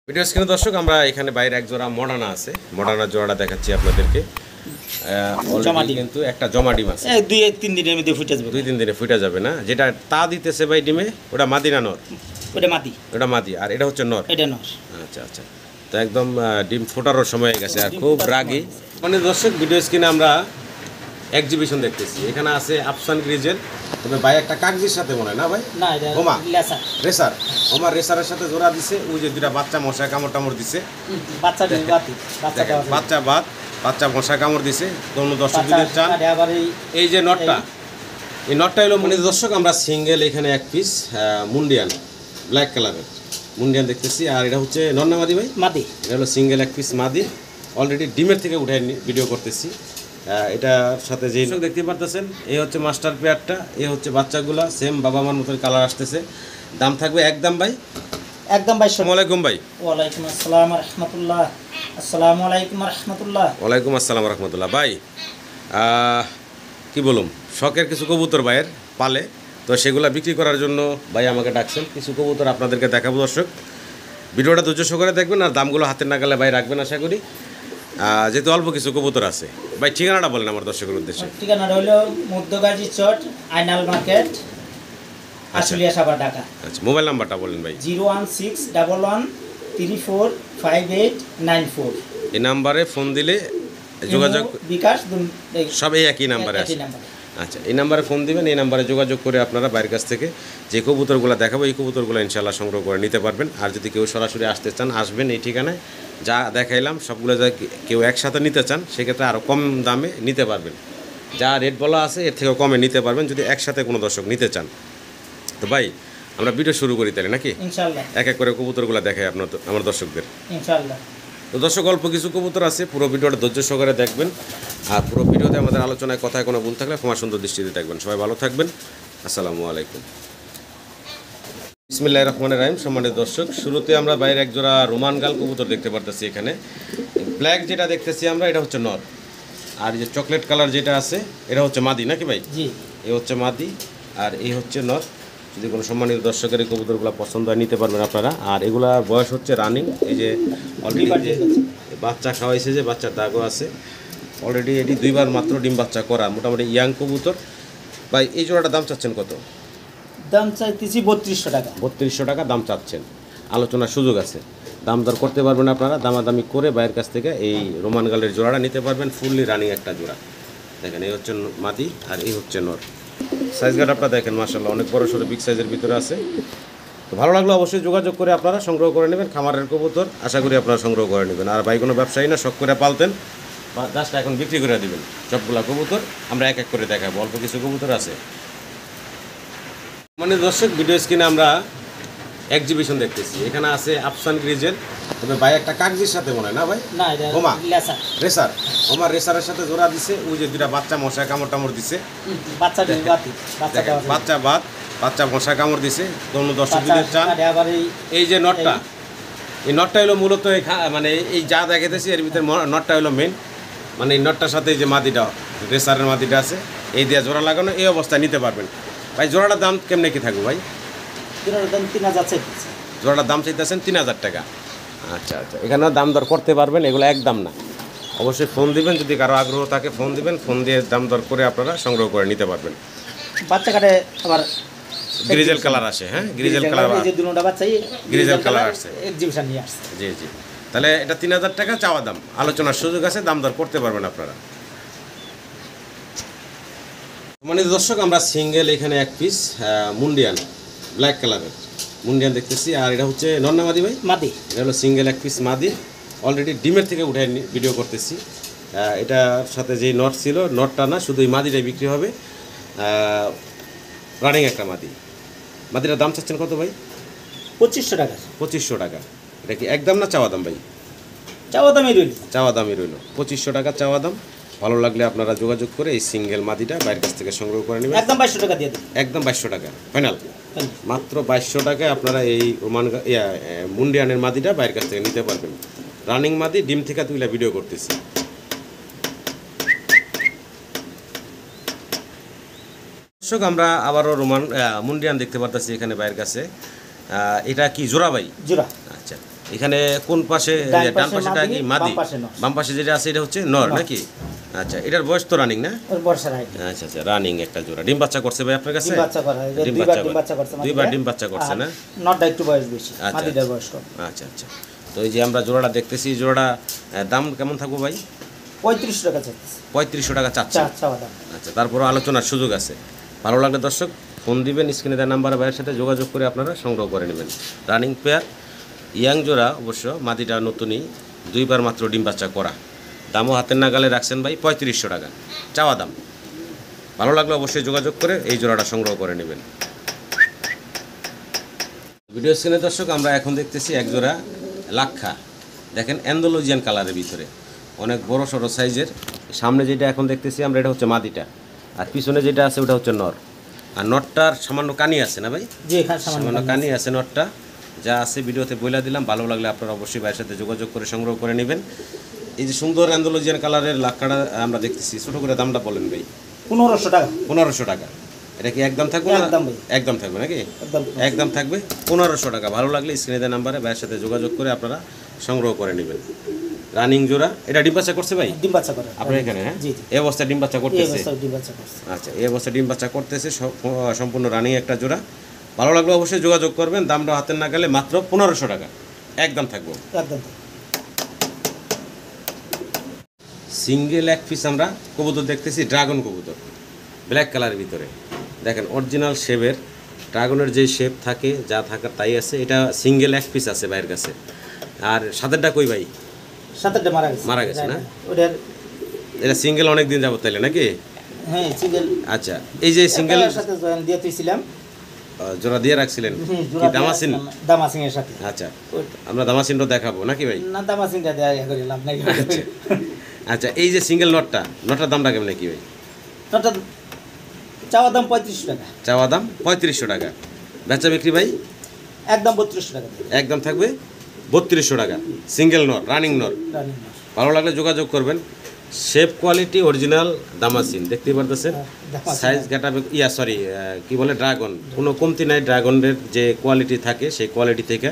Video স্ক্রিনে দর্শক আমরা এখানে বাইরে এক জোড়া মডার্না আছে, মডার্না জোড়াটা দেখাচ্ছি আপনাদেরকে। অলরেডি কিন্তু একটা জমা ডিম আছে, 2-3 দিনের মধ্যে ফুটে যাবে। 2-3 দিনে ফুটে যাবে না। যেটা তা দিতেছে ভাই ডিমে, ওটা মাদি না নর? ওটা মাদি। ওটা মাদি, আর এটা হচ্ছে নর। এটা নর। আচ্ছা আচ্ছা, তো একদম ডিম ফোটারও সময় হয়ে গেছে আর খুব রাগী। মানে দর্শক ভিডিও স্ক্রিনে আমরা এক্সিবিশন দেখতেছি, এখানে আছে আফসান গ্রিজেল, তবে ভাই একটা কাগজের সাথে মনে হয় না ভাই? না, এটা ওমা লেসার। রেসার, ওমা রেসারের সাথে জোড়া দিছে। ওই যে দুটা বাচ্চা মশা কামড় টামড় দিছে, বাচ্চা ডিম বাতি, বাচ্চাটা বাচ্চা বাদ, বাচ্চা মশা কামড় দিছে। কোন দর্শক যদি চান, আবার এই যে নটটা, এই নটটা হলো মানে দর্শক আমরা সিঙ্গেল এখানে এক পিস মুন্ডিয়ান ব্ল্যাক কালারের মুন্ডিয়ান দেখতেছি। আর এটা হচ্ছে নন্না মাদি ভাই? মাদি। এটা হলো সিঙ্গেল এক পিস মাদি, অলরেডি ডিমের থেকে উঠে ভিডিও করতেছি। এটার সাথে যে দেখতে পারতেছেন, এই হচ্ছে মাস্টার পেয়ারটা, এই হচ্ছে বাচ্চাগুলা সেম বাবা মার মতন কালার আসতেছে। দাম থাকবে একদম ভাই, একদম ভাই। আসসালামু আলাইকুম ভাই। ওয়ালাইকুম আসসালাম ওয়া রাহমাতুল্লাহ। আসসালামু আলাইকুম ওয়া রাহমাতুল্লাহ। ওয়ালাইকুম আসসালাম ওয়া রাহমাতুল্লাহ। ভাই কি বলুম, শখের কিছু কবুতর ভাইয়ের পালে, তো সেগুলো বিক্রি করার জন্য ভাই আমাকে ডাকছেন। কিছু কবুতর আপনাদেরকে দেখাবো দর্শক, ভিডিওটা ধৈর্য সহকারে দেখবেন আর দামগুলো হাতের নাগালে ভাই রাখবেন আশা করি। যেহেতু অল্প কিছু কবুতর আছে, ভাই ঠিকানাটা বলেন আমার দর্শকের উদ্দেশ্যে। ঠিকানাটা হলো মধ্যগাজী চট, আইনাল মার্কেট, আশুলিয়া সাভার, ঢাকা। আচ্ছা, মোবাইল নাম্বারটা বলেন ভাই। 01611345894। এই নাম্বারে ফোন দিলে যোগাযোগ, বিকাশ সব এই একই নাম্বারে আছে। আচ্ছা, এই নাম্বারে ফোন দিবেন, এই নাম্বারে যোগাযোগ করে আপনারা বাইরের কাছ থেকে যে কবুতরগুলো দেখাবো এই কবুতরগুলো ইনশাআল্লাহ সংগ্রহ করে নিতে পারবেন। আর যদি কেউ সরাসরি আসতে চান, আসবেন এই ঠিকানায়, যা দেখাইলাম সবগুলো যা কেউ একসাথে নিতে চান সেক্ষেত্রে আরও কম দামে নিতে পারবেন। যা রেট বলা আছে এর থেকেও কমে নিতে পারবেন যদি একসাথে কোনো দর্শক নিতে চান। তো ভাই আমরা ভিডিও শুরু করি তাহলে নাকি? ইনশাআল্লাহ এক এক করে কবুতরগুলো দেখাই আমার দর্শকদের ইনশাআল্লাহ। তো দর্শক অল্প কিছু কবুতর আছে, পুরো ভিডিওটা ধৈর্য সহকারে দেখবেন। আর পুরো ভিডিওতে আমাদের আলোচনায় কথায় কোনো ভুল থাকলে ক্ষমা সুন্দর দৃষ্টিতে দেখবেন। সবাই ভালো থাকবেন, আসসালামু আলাইকুম। বিসমিল্লাহির রহমানির রহিম। সম্মানিত দর্শক, শুরুতে আমরা বাইরে এক জোড়া রোমান গাল কবুতর দেখতে পারতেছি। এখানে ব্ল্যাক যেটা দেখতেছি আমরা, এটা হচ্ছে নর, আর যে চকলেট কালার যেটা আছে এটা হচ্ছে মাদি নাকি ভাই? জি, এই হচ্ছে মাদি আর এই হচ্ছে নর। যদি কোনো সম্মানিত দর্শকের এই কবুতরগুলো পছন্দ হয় নিতে পারবেন আপনারা। আর এগুলার বয়স হচ্ছে রানিং, এই যে অলরেডি বাচ্চা খাওয়াইছে, যে বাচ্চার দাগও আছে অলরেডি। এটি 2 বার মাত্র ডিম বাচ্চা করা, মোটামুটি ইয়াং কবুতর। ভাই এই জোড়াটা দাম চাচ্ছেন কত? দাম চাইতেছি 3200 টাকা। 3200 টাকা দাম চাচ্ছেন, আলোচনার সুযোগ আছে, দাম দর করতে পারবেন আপনারা। দামাদামি করে বাইরের কাছ থেকে এই রোমান গালের জোড়াটা নিতে পারবেন, ফুললি রানিং একটা জোড়া। দেখেন এই হচ্ছে মাদি আর এই হচ্ছে নর। সাইজ গার্ড আপনারা দেখেন মাশাআল্লাহ অনেক বড় সড়ো বিগ সাইজের ভিতরে আছে। তো ভালো লাগলো অবশ্যই যোগাযোগ করে আপনারা সংগ্রহ করে নেবেন। খামারের কবুতর আশা করি আপনারা সংগ্রহ করে নেবেন। আর ভাই কোনো ব্যবসায়ী না, শখ করে পালতেন বা জাস্ট এখন বিক্রি করে দেবেন সবগুলা কবুতর। আমরা এক এক করে দেখাবো, অল্প কিছু কবুতর আছে। মানে দর্শক ভিডিও স্ক্রিনে আমরা এক্সিবিশন দেখতেছি, এখানে আছে আফসান গ্রিজেল, তবে ভাই একটা কাগজের সাথে মনে হয় না ভাই? না, এটা ওমা লেসার। রেসার, ওমা রেসারের সাথে জোড়া দিছে। ওই যে দুটা বাচ্চা মশা কামড় টামড় দিছে, বাচ্চা ডিম বাতি, বাচ্চাটা বাচ্চা বাদ, বাচ্চা মশা কামড় দিছে। কোন দর্শক যদি চান, আবার এই যে নটটা, এই নটটা হলো মূলত মানে এই যা দেখাইতেছি এর ভিতরে নটটা হলো মেন। মানে এই নটটার সাথে এই যে মাদিটা, রেসারের মাদিটা আছে, এই দিয়ে জোড়া লাগানো, এই অবস্থায় নিতে পারবেন। ভাই জোড়াটার দাম কেমনে কি থাকবে ভাই? জোড়াটার দাম 3000 চাইতেছে। জোড়াটার দাম চাইতেছেন 3000 টাকা। আচ্ছা আচ্ছা, এখানেও দাম দর করতে পারবেন, এগুলো একদম না। অবশ্যই ফোন দিবেন, যদি কারো আগ্রহ থাকে ফোন দিবেন, ফোন দিয়ে দাম দর করে আপনারা সংগ্রহ করে নিতে পারবেন। বাচ্চা কাটে আবার গ্রিজেল কালার আসে, হ্যাঁ গ্রিজেল কালার, এই যে দুটোটা বাচ্চাই গ্রিজেল কালার আসছে এক্সিবিশন নিয়ে আসছে। জি জি, তাহলে এটা 3000 টাকা চাওয়া দাম, আলোচনার সুযোগ আছে, দাম দর করতে পারবেন আপনারা। মানে দর্শক আমরা সিঙ্গেল এখানে এক পিস মুন্ডিয়ান ব্ল্যাক কালারের মুন্ডিয়ান দেখতেছি। আর এটা হচ্ছে নন্না মাদি ভাই? মাদি। এটা হলো সিঙ্গেল এক পিস মাদি, অলরেডি ডিমের থেকে উঠে ভিডিও করতেছি। এটার সাথে যেই নট ছিল, নটটা না, শুধু এই মাদিটাই বিক্রি হবে। রানিং একটা মাদি। মাদিটার দাম চাচ্ছেন কত ভাই? 2500 টাকা। 2500 টাকা। এটা কি একদম না চাওয়া দাম ভাই? চাওয়া দামই রইল। চাওয়া দামই রইল, 2500 টাকা চাওয়া দাম। ভালো লাগলে আপনারা যোগাযোগ করে এই সিঙ্গেল মাদিটা বাইরের কাছ থেকে সংগ্রহ করে নেবেন। একদম 2200 টাকা দিয়ে দেন। একদম 2200 টাকা ফাইনাল, মাত্র 2200 টাকায় আপনারা এই ওমান মুন্ডিয়ানের মাদিটা বাইরের কাছ থেকে নিতে পারবেন। রানিং মাদি, ডিম থেকে তুইলা ভিডিও করতেছি। দর্শক আমরা আবারও মুন্ডিয়ান দেখতে পারতেছি এখানে বাইরের কাছে। এটা কি জোড়া ভাই? জোড়া। আচ্ছা, এখানে কোন পাশে ডান পাশেটা কি মাদি, বাম পাশে নর। বাম পাশে যেটা আছে এটা হচ্ছে নর নাকি? আচ্ছা, এটার বয়স তো রানিং না? ওর বর্ষার হাইট। আচ্ছা আচ্ছা, রানিং একটা জোড়া। ডিম বাচ্চা করছে ভাই আপনার কাছে? ডিম বাচ্চা করা, এই যে ডিম দুইবার বাচ্চা ডিম বাচ্চা করছে, দুইবার ডিম বাচ্চা করছে না? নরটা একটু বয়স বেশি, আচ্ছা, মাদিটার বয়স কম। আচ্ছা আচ্ছা। তো এই যে আমরা জোড়াটা দেখতেছি, জোড়াটা দাম কেমন থাকবো ভাই? 35 টাকা চাচ্ছে, 3500 টাকা চাচ্ছে। চাওয়া দাম। আচ্ছা, তারপরও আলোচনার সুযোগ আছে। ভালো লাগলে দর্শক ফোন দিবেন, স্ক্রিনে দেওয়া নাম্বারে ভাইয়ের সাথে যোগাযোগ করে আপনারা সংগ্রহ করে নেবেন। রানিং পেয়ার, ইয়াং জোড়া অবশ্য, মাদিটা নতুনই, দুইবার মাত্র ডিম বাচ্চা করা। দামও হাতের নাগালে রাখছেন ভাই 3500 টাকা চাওয়া দাম। ভালো লাগলে অবশ্যই যোগাযোগ করে এই জোড়াটা সংগ্রহ করে নেবেন। ভিডিও স্ক্রিনে দর্শক আমরা এখন দেখতেছি এক জোড়া লাক্ষা। দেখেন অ্যান্ডালুজিয়ান কালারের ভিতরে, অনেক বড় সড়ো সাইজের। সামনে যেটা এখন দেখতেছি আমরা এটা হচ্ছে মাদিটা, আর পিছনে যেটা আছে ওটা হচ্ছে নর। আর নটটার সামান্য কানি আছে না ভাই? জি, এখানে সামান্য কানি আছে নটটা, যা আছে ভিডিওতে বইলা দিলাম। ভালো লাগলে আপনারা অবশ্যই ভাইয়ের সাথে যোগাযোগ করে সংগ্রহ করে নেবেন। এই যে সুন্দর অ্যান্ডালুজিয়ান কালারের লাক্ষাটা আমরা দেখতেছি, ছোটো করে দামটা বলেন ভাই। 1500 টাকা। 1500 টাকা। এটা কি একদম থাকবে না? একদম ভাই, একদম থাকবে নাকি? একদম। একদম থাকবে 1500 টাকা। ভালো লাগলে স্ক্রিনে দেওয়া নাম্বারে ভাইয়ের সাথে যোগাযোগ করে আপনারা সংগ্রহ করে নেবেন। রানিং জোড়া। এটা ডিম বাচ্চা করছে ভাই? ডিম বাচ্চা করে আপনার এখানে? হ্যাঁ, জি জি, এই অবস্থায় ডিম বাচ্চা এই করতেছে? অবস্থায় ডিম বাচ্চা করছে। আচ্ছা, এই অবস্থায় ডিম বাচ্চা করতেছে, সম্পূর্ণ রানিং একটা জোড়া। ভালো লাগলে অবশ্যই যোগাযোগ করবেন। দামটা হাতের না গেলে মাত্র 1500 টাকা একদম থাকবো। একদম। সিঙ্গেল এক পিস আমরা কবুতর দেখতেছি, ড্রাগন কবুতর, ব্ল্যাক কালারের ভিতরে। দেখেন অরিজিনাল শেপের, ড্রাগনের যে শেপ থাকে, যা থাকার তাই আছে। এটা সিঙ্গেল এক পিস আছে ভাইয়ের কাছে। আর সাথেরটা কই ভাই? সাতটা মারা গেছে। মারা গেছে না? ওটার এটা সিঙ্গেল অনেক দিন যাবত তাইলে নাকি? হ্যাঁ, সিঙ্গেল। আচ্ছা, এই যে সিঙ্গেল সাথে জয়েন দিয়ে তুইছিলাম, জোড়া দিয়ে রাখছিলেন কি দামাসিন? দামাসিং এর সাথে। আচ্ছা, আমরা দামাসিনটা দেখাবো নাকি ভাই? না, দামাসিংটা দেয়া করিলাম নাকি। আচ্ছা, এই যে সিঙ্গেল নটটার দামটা কেমন কি ভাই? নটটা চাওয়া দাম 3500 টাকা। চাওয়া দাম 3500 টাকা। বেচা বিক্রি ভাই? একদম 3200 টাকা। একদম থাকবে 3200 টাকা। সিঙ্গেল নর, রানিং নর। রানিং মাছ। ভালো লাগলে যোগাযোগ করবেন। শেপ কোয়ালিটি অরিজিনাল দামাসিন, দেখতেই পারতেছেন। দামাসিন। সাইজ গাটা কি বলে, ড্রাগন, কোনো কমতি নাই। ড্রাগনের যে কোয়ালিটি থাকে সেই কোয়ালিটি থেকে।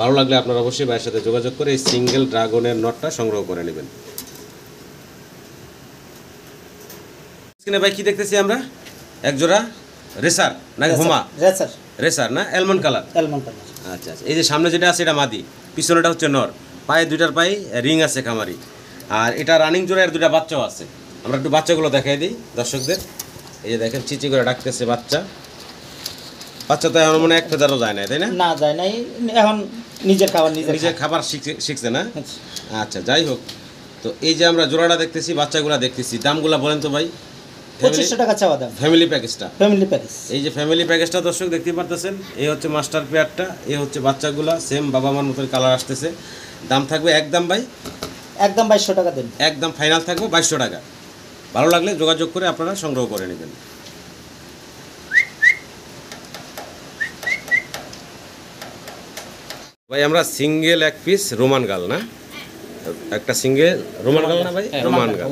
ভালো লাগলে আপনারা অবশ্যই ভাইয়ের সাথে যোগাযোগ করে এই সিঙ্গেল ড্রাগনের নটটা সংগ্রহ করে নেবেন। স্ক্রিনে ভাই কি দেখতেছি আমরা? এক জোড়া রেসার নাকি হুমা? রেসার। রেসার না, অ্যালমন্ড কালার। Almond colour. আচ্ছা আচ্ছা, এই যে সামনে যেটা আছে এটা মাদি, পিছনেটা হচ্ছে নর। পায়ে দুইটার পায়ে রিং আছে খামারি। আর এটা রানিং জোড়া, এর দুটা বাচ্চাও আছে। আমরা একটু বাচ্চাগুলো দেখাই দিই দর্শকদের। এই যে দেখেন চিচি করে ডাকতেছে বাচ্চা। বাচ্চা তো এখন মনে হয় এক ফেদারও যায় না, তাই না? না, যায় নাই। এখন নিজের খাবার নিজের খাবার শিখছে না? আচ্ছা, যাই হোক। তো এই যে আমরা জোড়াটা দেখতেছি, বাচ্চাগুলা দেখতেছি, দামগুলা বলেন তো ভাই। 2500 টাকা চাওয়া দাম। ফ্যামিলি প্যাকেজটা। Family package. এই যে ফ্যামিলি প্যাকেজটা দর্শক দেখতে পারতেছেন। এই হচ্ছে মাস্টার পেয়ারটা, এই হচ্ছে বাচ্চাগুলা, সেম বাবা মার মতন কালার আসতেছে। দাম থাকবে একদম ভাই? একদম 2200 টাকা দেন। একদম ফাইনাল থাকবে 2200 টাকা। ভালো লাগলে যোগাযোগ করে আপনারা সংগ্রহ করে নেবেন। ভাই আমরা সিঙ্গেল এক পিস রোমান গাল না, একটা সিঙ্গেল রোমান গাল না ভাই? রোমান গাল,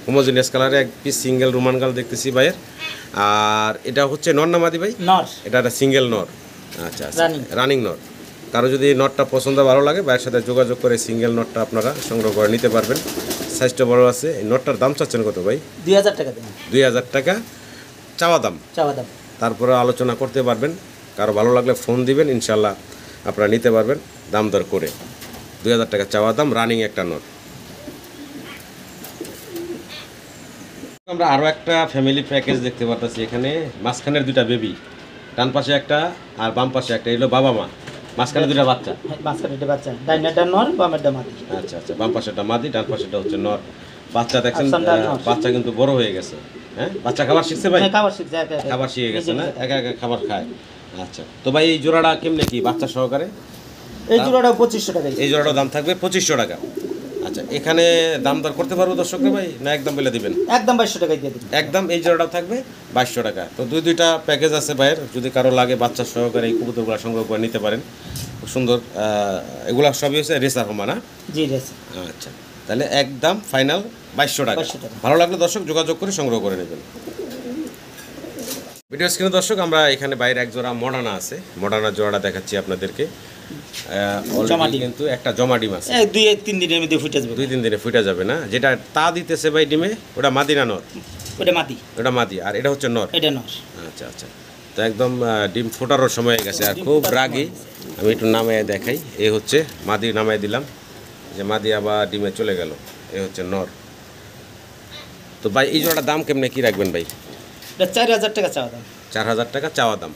হোমোজিনিয়াস কালারে এক পিস সিঙ্গেল রোমান গাল দেখতেছি ভাইয়ের। আর এটা হচ্ছে নর না মাদি ভাই? নর। এটা একটা সিঙ্গেল নর। আচ্ছা আচ্ছা, রানিং। রানিং নর। কারো যদি নটটা পছন্দ ভালো লাগে, ভাইয়ের সাথে যোগাযোগ করে সিঙ্গেল নটটা আপনারা সংগ্রহ করে নিতে পারবেন। সাইজটা বড় আছে। এই নটটার দাম চাচ্ছেন কত ভাই? 2000 টাকা দেন। 2000 টাকা চাওয়া দাম। চাওয়া দাম। তারপরে আলোচনা করতে পারবেন। কারো ভালো লাগলে ফোন দিবেন, ইনশাল্লাহ আপনারা নিতে পারবেন দাম দর করে। 2000 টাকা চাওয়া দাম, রানিং একটা নট। আমরা আরও একটা ফ্যামিলি প্যাকেজ দেখতে পাচ্ছি এখানে। মাঝখানের দুটা বেবি, ডান পাশে একটা আর বাম পাশে একটা, এগুলো বাবা মা। মাঝখানে দুটা বাচ্চা। মাঝখানে দুটো বাচ্চা, ডাইনেরটা নর, বামেরটা মাদি। আচ্ছা আচ্ছা, বাম পাশেটা মাদি, ডান পাশেটা হচ্ছে নর। বাচ্চা দেখছেন, আফসানটা নর। বাচ্চা কিন্তু বড় হয়ে গেছে। হ্যাঁ, বাচ্চা খাবার শিখছে ভাই? হ্যাঁ, খাবার শিখছে, একা একা। খাবার শিখে গেছে না? একা একা খাবার খায়। আচ্ছা, তো ভাই এই জোড়াটা কেমনে কি বাচ্চা সহকারে? এই জোড়াটাও 2500 টাকা। এই জোড়াটার দাম থাকবে 2500 টাকা। আচ্ছা, এখানে দাম দর করতে পারবো দর্শকরা ভাই, না একদম বলে দিবেন? একদম 2200 টাকায় দিয়ে দিন। একদম এই জোড়াটা থাকবে 2200 টাকা। তো দুইটা প্যাকেজ আছে ভাইয়ের, যদি কারো লাগে বাচ্চা সহকারে এই কবুতরগুলো সংগ্রহ করে নিতে পারেন। খুব সুন্দর। এগুলা সবই হচ্ছে রেসার হোমা না? জি, রেসার। আচ্ছা, তাহলে একদম ফাইনাল 2200 টাকা। 2200 টাকা। ভালো লাগলে দর্শক যোগাযোগ করে সংগ্রহ করে নেবেন। ভিডিও স্ক্রিনে দর্শক আমরা এখানে বাইরে এক জোড়া মডার্না আছে, মডার্না জোড়াটা দেখাচ্ছি আপনাদেরকে। জমা অলরেডি ডিম। কিন্তু একটা জমা ডিম আছে, 2-3 দিনের মধ্যে ফুটে যাবে। 2-3 দিনে ফুটে যাবে না? যেটা তা দিতেছে ভাই ডিমে, ওটা মাদি না নর? ওটা মাটি, ওটা মাদি, আর এটা হচ্ছে নর। এটা নর। আচ্ছা আচ্ছা, তো একদম ডিম ফোটারও সময় হয়ে গেছে, আর খুব রাগী। আমি একটু নামায় দেখাই, এই হচ্ছে মাদি, নামায় দিলাম, যে মাদি আবার ডিমে চলে গেল, এই হচ্ছে নর। তো ভাই এই জোড়াটার দাম কেমনে কি রাখবেন ভাই? এটা 4000 টাকা চাওয়া দাম। 4000 টাকা চাওয়া দাম,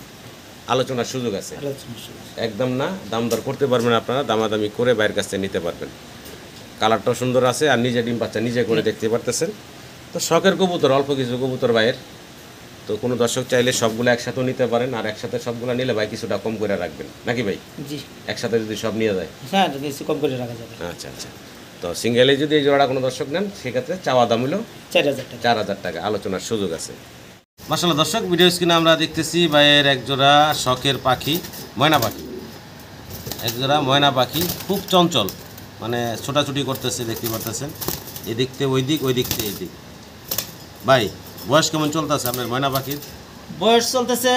আলোচনার সুযোগ আছে? আলোচনা শুরু। একদম না, দাম দর করতে পারবেন আপনারা, দামাদামি করে বাইরের কাছ থেকে নিতে পারবেন। কালারটাও সুন্দর আছে, আর নিজে ডিম বাচ্চা নিজে করে দেখতে পারতেছেন। তো শখের কবুতর, অল্প কিছু কবুতর ভাইয়ের, তো কোনো দর্শক চাইলে সবগুলো একসাথেও নিতে পারেন, আর একসাথে সবগুলো নিলে ভাই কিছুটা কম করে রাখবেন নাকি ভাই? জি, একসাথে যদি সব নিয়ে যায়। হ্যাঁ কিছু কম করে রাখা যাবে। আচ্ছা আচ্ছা, তো সিঙ্গেলে যদি এই জোড়াটা কোনো দর্শক নেন, সেক্ষেত্রে চাওয়া দাম হলো 4000 টাকা। 4000 টাকা, আলোচনার সুযোগ আছে। মাশাআল্লাহ দর্শক, ভিডিও স্ক্রিনে আমরা দেখতেছি ভাইয়ের একজোড়া শখের পাখি, ময়না পাখি। একজোড়া ময়না পাখি, খুব চঞ্চল, মানে ছোটাছুটি করতেছে, দেখতে পারতেছেন, এদিক থেকে ওই দিক, ওই দিক থেকে এই দিক। ভাই বয়স কেমন চলতেছে আপনার ময়না পাখির? বয়স চলতেছে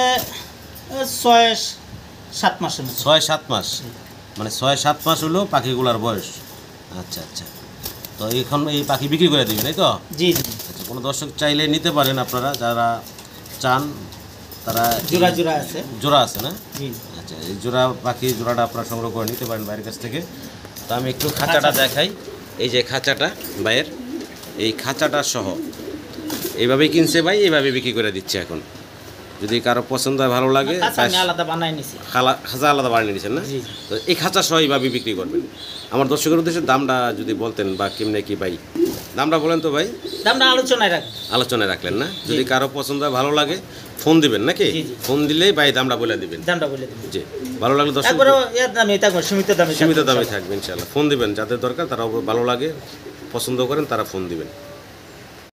6-7 মাসের মতো। 6-7 মাস, মানে 6-7 মাস হলো পাখিগুলার বয়স। আচ্ছা আচ্ছা, তো এখন এই পাখি বিক্রি করে দিবেন, এই তো? জি জি, আচ্ছা, কোনো দর্শক চাইলে নিতে পারেন আপনারা, যারা চান তারা। জোড়া জোড়া আছে। জোড়া আছে না? জি, আচ্ছা, এই জোড়া পাখি জোড়াটা আপনারা সংগ্রহ করে নিতে পারেন বাইরের কাছ থেকে। তো আমি একটু খাঁচাটা দেখাই, এই যে খাঁচাটা ভাইয়ের, এই খাঁচাটা সহ এইভাবেই কিনছে ভাই, এইভাবে বিক্রি করে দিচ্ছে এখন। যদি কারো পছন্দ হয়, ভালো লাগে, আচ্ছা আমি আলাদা বানাই নিছি। খাঁচা আলাদা বানিয়ে নিয়েছেন না? জি। তো এই খাঁচা সহ এইভাবে বিক্রি করবেন। আমার দর্শকের উদ্দেশ্যে দামটা যদি বলতেন, বা কেমনে কি ভাই দামটা বলেন তো ভাই? দামটা আলোচনায় রাখ। আলোচনায় রাখলেন না? যদি কারো পছন্দ হয়, ভালো লাগে, ফোন দিবেন নাকি? জি, জি। ফোন দিলেই ভাই দামটা বলে দিবেন। দামটা বলে দেব। জি, ভালো লাগলে দর্শক একবারে এর দামে থাকবে, সীমিত দামে সীমিত থাকবে। দামে থাকবে ইনশাআল্লাহ। ফোন দিবেন, যাদের দরকার তারা ভালো লাগে, পছন্দ করেন, তারা ফোন দিবেন।